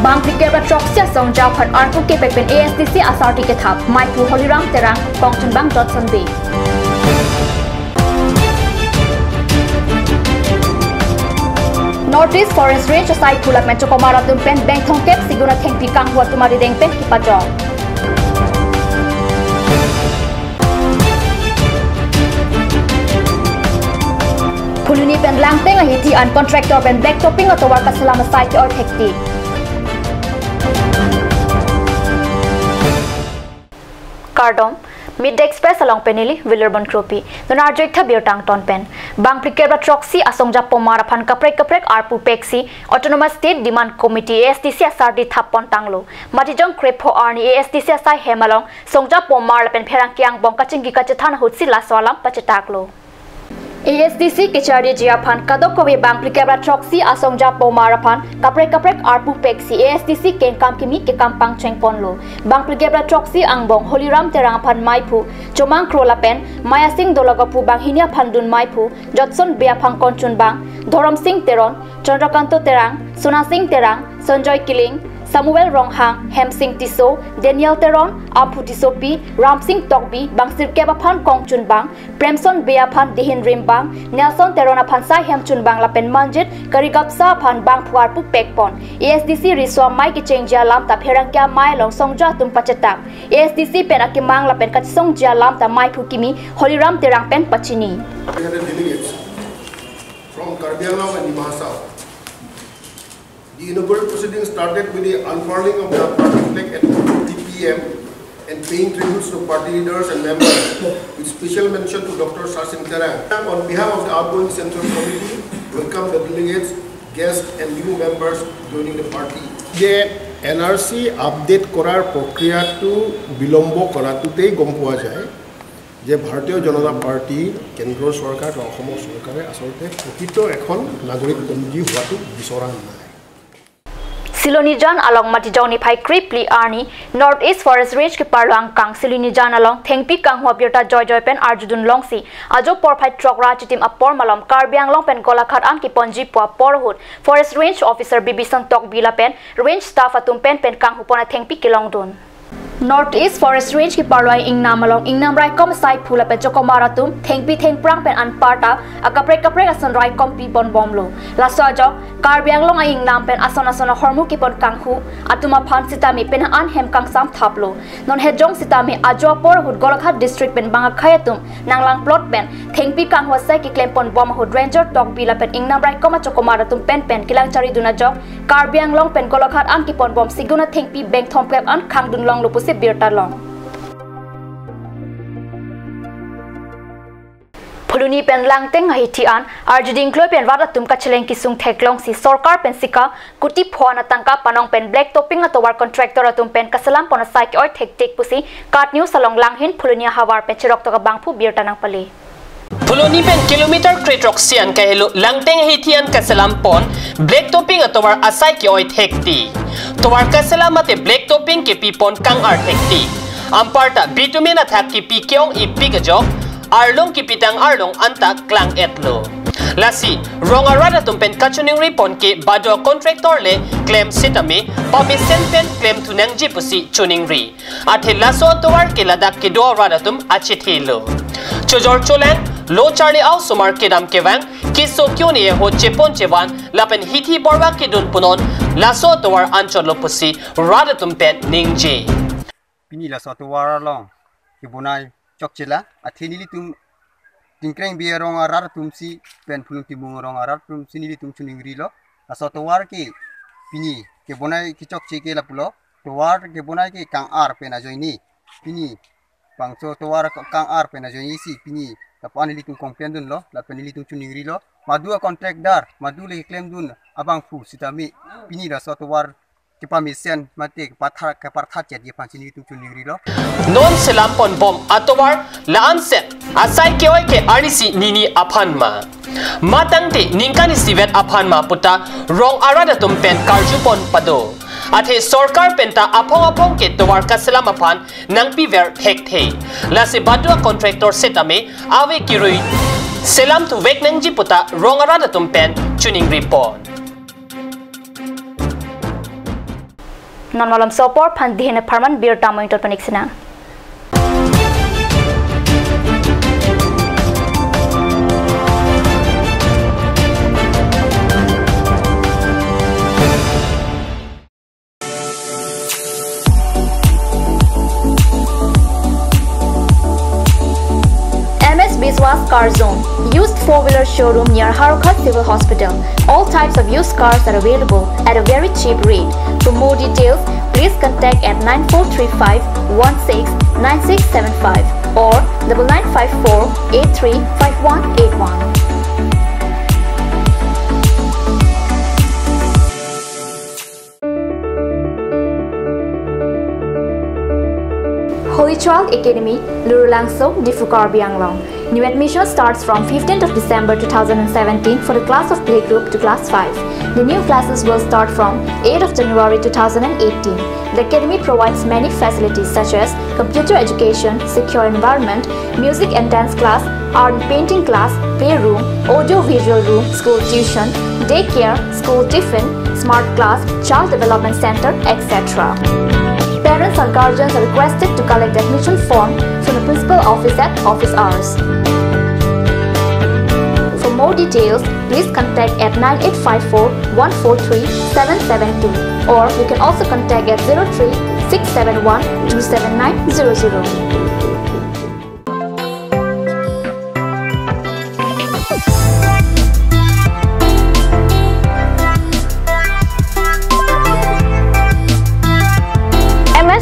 Bang Pikir Batroksia Songjau Phan Arpu ke Pepen ASDC Asarti ke Thap Maipu Holiram Terang Kongchun Bang Johnson B. Northeast Forest Range Asai Pulak Menchokomara Tumpen Bank Thongkep Siguna Thengpi Kang Huat Tumari Dengpen Kipajong. Puluni pen langteng ahiti an contractor pen black topping atau warga selama site or hektik. Kardom Mid Express along penili Villarban Kropi Donarjek Thabir Tang Ton Pen Bang Pikir Batroksi Asongja Pomara Phan Kaprek Arpu Pexi Autonomous State Demand Committee ASDC Asardi Thapon Tanglo Matijong Krepo Arni ASDC Asai Hemalong Songja Pomar Pen Pherang Kyang Bongkaching Gikachan Hutsi Laswalam Pachetaklo ASDC Kechari Jiaphan Kadokowe Bang Pikir Batroksi Asongja Pomara Phan Kaprek Arpu Pexi ASDC Ken Kam Kimi ke Kampang Cheng Ponlo Bang Pikir Batroksi Angbong Holiram Terang Phan Maipu Chomang Krola Pen Maya Singh Dologapu Bang Hinia Phandun Maipu Jotson Beaphang Konchun Bang Dhoram Singh Teron Chandrakanto Terang Suna Singh Terang Sanjoy Kiling Samuel Ronghang, Hem Singh Tiso, Daniel Teron, Apu Tisopi, Ram Singh Tokbi, Bang Sirkeba Phan Kongchun Bang, Premson Bea Phan Dihin Rim Bang, Nelson Terona Phan Sai Hem Chun Bang Lapen Manjit, Karigapsa Phan Bang Puar Pu Pekpon, ASDC Riswa Mai Ki Chengjia Lam Ta Pherangkya Mai Long Songja Tum Pachetak, ASDC Pen Akimang Lapen Kat Songjia Lam Ta Mai Phukimi, Holiram Terang Pen Pachini. From Karbiangaon and Nimasa. The inaugural proceedings started with the unfurling of the party flag at 3 p.m. and paying tributes to party leaders and members, with special mention to Dr. Sachin Terang. On behalf of the outgoing Central Committee, welcome the delegates, guests and new members joining the party. The NRC update korar prokriya to bilombo koratutei gom poa jay je Bharatiya Janata Party Kendro Sarkar or Assom Sarkare asolte prokito ekhon nagorik ponji hoatu bisora nai. Silonijan along Matijong ni Pai Kripli Arni Northeast Forest Range ke Parlang Kang Silonijan along Thengpi Kang Huapirta Joy Pen Arjudun Longsi Ajo Porpai Trokra Chitim Apor Malom Karbiang Long Pen Golakhat An ki Ponji Pua Porhut Forest Range Officer Bibisan Tok Bila Pen Range Staff Atum Pen Kang Hupona Thengpi Kilongdun Northeast Forest Range ki Parloy Ingnam along Ingnam Rai Kom Sai Phula Pe Chokomaratum Thengpi Thengprang Pen Anparta Akaprek Asan Rai Kom Pi Bon Bomlo Lasojo Karbiang Long Ingnam Pen Asona Hormu ki Pon Kanghu Atuma Phan Sitami Pen An Hem Kang Sam Thaplo Non Hejong Sitami Ajo Por Hud Golakhat District Pen Banga Khayatum Nanglang Plot Pen Thengpi Kang Hwasai ki Claim Pon Bom Hud Ranger Tok Bila Pen Ingnam Rai Kom Chokomaratum Pen Kilang Chari Duna Jok Karbiang Long Pen Golakhat An ki Pon Bom Siguna Thengpi Bank Thomplep An Khangdun Long Lupus Birta Long Puluni pen langteng hitian arjuding klo pen wadatum kacheleng kisung theklong si sarkar pen sika kuti phona tangka panong pen black topping atowar contractor atum pen kasalam pona saiki oi thek pusi kat news along langhin pulunia hawar pen chirok to bangphu birta nang pali Puloni pen kilometer kretrok sian kahelo langteng hitian kasalam pon black topping atowar asai ki oi thekti towar kasalam ate black topping ke pipon kang ar thekti amparta bitumena thakki pikyong ipigajok Arlong kipitang Arlong anta klang etlo. Lasi, rong arada tumpen kachuning ripon ke bado contractor le claim sitami pamisen pen claim tunang jipusi chuning ri. Ate laso towar ke ladak ke do arada tum achithilo. Chojor cholen lo charlie au sumar kedam kewang kiso kyoni ho chepon chewan lapen hiti borwa ke dun punon laso towar ancholo pusi rada tumpen ningji. Pini laso towar long kibunai Chokchela, Athenili tum Tinkrang Bierong Arar Tumsi, Pen Pulumong Arar Tum Sinitum Tuning Rilo, Asotowar Ki, Pini, Kebonai Kichok Cheke La Pulo, Towar Kebonai Kang Ar Penajoini, Pini, Pangso Towar Kang Ar Penajoini, Pini, the Panilitum Compendun Lo, La Penilitum Tuning Rilo, Madua contract dar, Madule claim dun, Abang Fu, Sitami, Pini la Sotowar. Kipamisen mati keparthat jadi pancini itu cuniri lo. Non selampon bom atowar laan set asai keoi ke arisi nini aphanma. Matang te ningkani sivet aphanma puta rong arada tumpen karjupon pado. Ate sorkar penta apong ke towar kaselam aphan nangpi ver thek the. Lase badua contractor setame ave kirui selam tu vek nangji puta rong arada tumpen tuning report. Non malam sopor phan dihena pharman beer tamoy tot paniksina. Biswas Car Zone, used four-wheeler showroom near Harukat Civil Hospital. All types of used cars are available at a very cheap rate. For more details, please contact at 9435 169675 or 9954 835181. Holy Child Academy, Lurulangso, Difukar Bianglong. New admission starts from 15th of December 2017 for the class of playgroup to class 5. The new classes will start from 8th of January 2018. The academy provides many facilities such as computer education, secure environment, music and dance class, art and painting class, playroom, audio-visual room, school tuition, daycare, school tiffin, smart class, child development center, etc. Parents or guardians are requested to collect the admission form from the principal office at office hours. For more details, please contact at 9854 143 772 or you can also contact at 03 671 27900.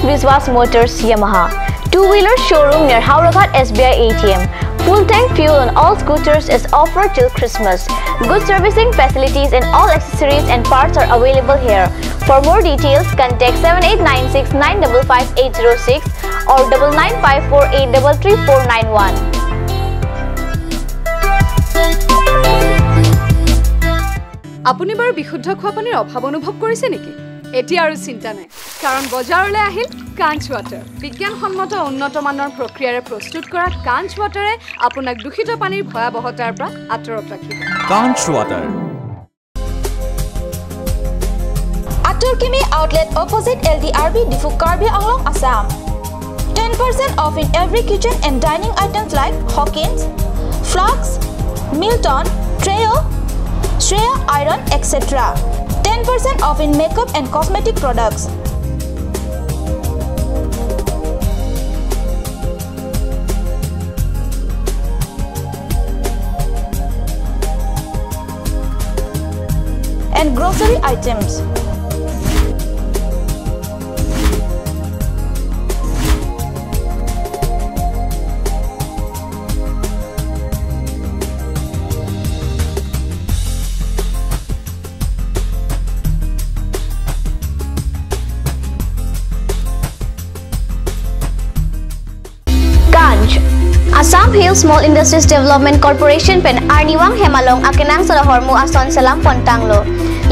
Biswas Motors Yamaha, two-wheeler showroom near Hauragat SBI ATM. Full tank fuel on all scooters is offered till Christmas. Good servicing facilities and all accessories and parts are available here. For more details, contact 7896 955 806 or 9954 833 491. আপুনি বাৰু বিশুদ্ধ খোৱা পানীৰ অভাৱ অনুভৱ কৰিছে নেকি? এটি আৰু চিন্তা নাই কাৰণ বজাৰলৈ আহিল কাঞ্চ ওয়াটাৰ বিজ্ঞানসন্মত উন্নত মানৰ প্ৰক্ৰিয়াৰে প্ৰস্তুত কৰা কাঞ্চ ওয়াটাৰে আপোনাক দূষিত পানীৰ ভয়াবহতাৰ পৰা আঁতৰত ৰাখিব কাঞ্চ ওয়াটাৰ আটৰ কিমি আউটলেট অপোজিট LDRB ডিফু কাৰ্বি আংলং আসাম 10% off in every kitchen and dining items like Hawkins, Flux, Milton, Treo, Shreya Iron, etc. 10% off in makeup and cosmetic products. And grocery items. Assam Hills Small Industries Development Corporation pen Arniwang Hemalong akenang sa hormu ason salam pontanglo.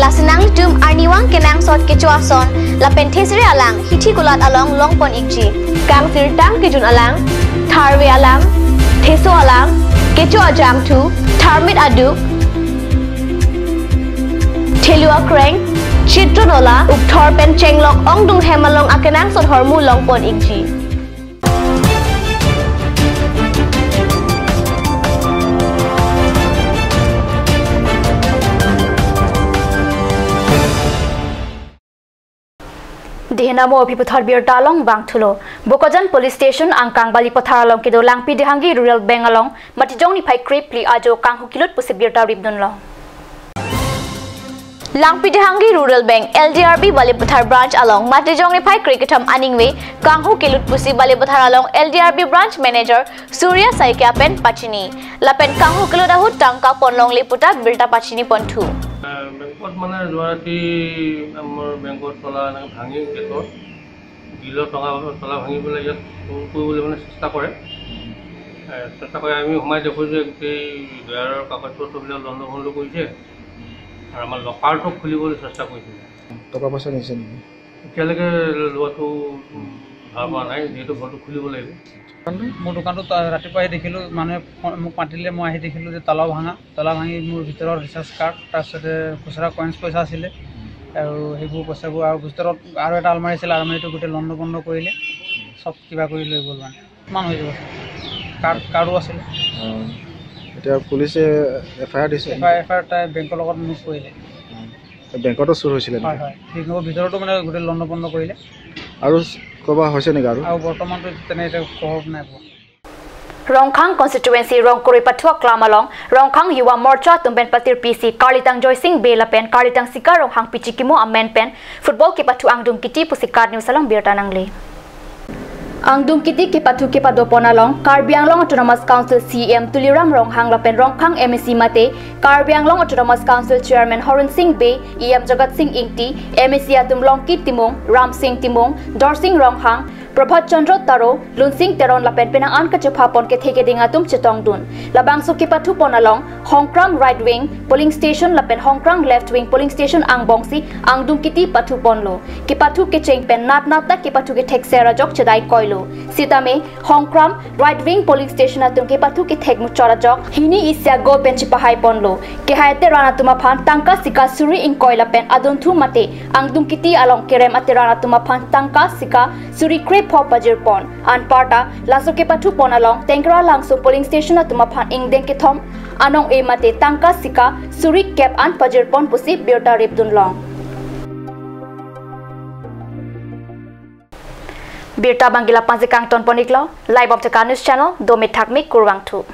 Lasinang tum Arniwang kenang sot kecu ason la penthesiri alang hithi kulat along longpon ikji. Kang sirtang kejun alang, tharwe alang, theso alang, kecu ajam tu, tharmit adu, thelua kreng, chitronola, ukthor pen chenglok ongdung Hemalong akenang sot hormu longpon ikji. Dihinamo Piputhar Bir Talong Bangthulo, Bokojan Police Station Angkang Bali Pothar along Kido Langpi Dihangi Rural Bank along, Matijong ni Pai Kripli Ajo Kanghu Kilot Pusi Bir Tarib Dunlo. Langpi Dihangi Rural Bank LDRB Bali Pothar branch along, Matijong ni Pai Kriketam Aningwe, Kanghu Kilot Pusi Bali Pothar along LDRB branch manager Surya Saikya Pen Pachini, Lapen Kanghu Kilodahut Tangka Ponlong Liputa Birta Pachini Pontu. বেংকত মানে যোৱাৰাতি আমাৰ বেংকত তলা ভাঙি গেটৰ বিলৰ তলা ভাঙিবলৈ ইয়াত কৰিবলৈ মানে চেষ্টা কৰে আমি সোমাই দেখোঁ যে গোটেই দয়াৰৰ কাগজ পত্ৰবিলাক লণ্ডভণ্ড কৰিছে আৰু আমাৰ লকাৰটো খুলিবলৈ চেষ্টা কৰিছিলে টকা পইচা নিছে নেকি এতিয়ালৈকে লোৱাটো ভাল পোৱা নাই যিহেতু ঘৰটো খুলিব লাগিব মোৰ দোকানটো ৰাতিপুৱাই দেখিলোঁ মানুহে মোক মাতিলে মই আহি দেখিলোঁ যে তলা ভাঙি মোৰ ভিতৰত ৰিচাৰ্জ কাৰ্ড তাৰপিছতে খুচুৰা কইনছ পইচা আছিলে আৰু সেইবোৰ পইচাবোৰ আৰু ভিতৰত আৰু এটা আলমাৰি আছিল আলমাৰিটো গোটেই লণ্ড বন্ধ কৰিলে সব কিবা কৰি লৈ গ'ল মানে কিমান হৈ যাব কাৰ্ডো আছিলে এতিয়া পুলিচে এফআইআৰ দিছে এফআইআৰ তাই বেংকৰ লগত মোক কৰিলে বেংকতো চুৰ হৈছিলে হয় হয় বেংকৰ ভিতৰতো মানে গোটেই লণ্ড বন্ধ কৰিলে আৰু ক'বা হৈছে নেকি আৰু বৰ্তমানটো তেনে এতিয়া খবৰ নাই পোৱা Rongkhang constituency Rongkuri Pathua Klamalong Rongkhang Yuwa Morcha Tumben Patir PC Karlitang Joysing Belapen Karlitang Sika Ronghang Pichikimo Amen Pen Football ke Pathu Angdung Kiti Pusikat News Salong Birtanangli Angdung Kiti ke Pathu ke Padoponalong Karbi Anglong Autonomous Council CM Tuliram Ronghang Lapen Rongkhang MEC Mate Karbi Anglong Autonomous Council Chairman Horan Singh Bay EM Jagat Singh Ingti MEC Atumlong Kit Timong Ram Singh Timong Dor Singh Ronghang Prabhat Chandra Taro Lunsing Teron Lapen Penang An Kachapapon ke Theke Dingatum Chetong Dun Labang Suki Pathu Ponalong Hongkrang Right Wing Polling Station Lapen Hongkrang Left Wing Polling Station Angbongsi Angdung Kiti Pathu Ponlo Ke Pathu ke Cheng Pen Nat Nata ke Pathu ke Thek Sera Jok Chedai Koilo Sitame Hongkrang Right Wing Polling Station Atum ke Pathu ke Thek Muchora Jok Hini Isya Go Penchi Pahai Ponlo Ke Haite Ranatuma Phan Tangka Sika Suri in Koila Pen Adon Thu Mate Angdung Kiti Along Kerem Ate Ranatuma Phan Tangka Sika Suri Pop Pajir Pon An Parta Laso ke Pathu Ponalong Tengkra Langso Polling Station Atuma Phan Ingdeng ke Thom Anong E Mate Tangka Sika Suri Kep An Pajir Pon Pusi Birta Ripdun Long Birta Bangila Panzikang Ton Poniklo Live of the News Channel Domit Thakmik Kurwang Thu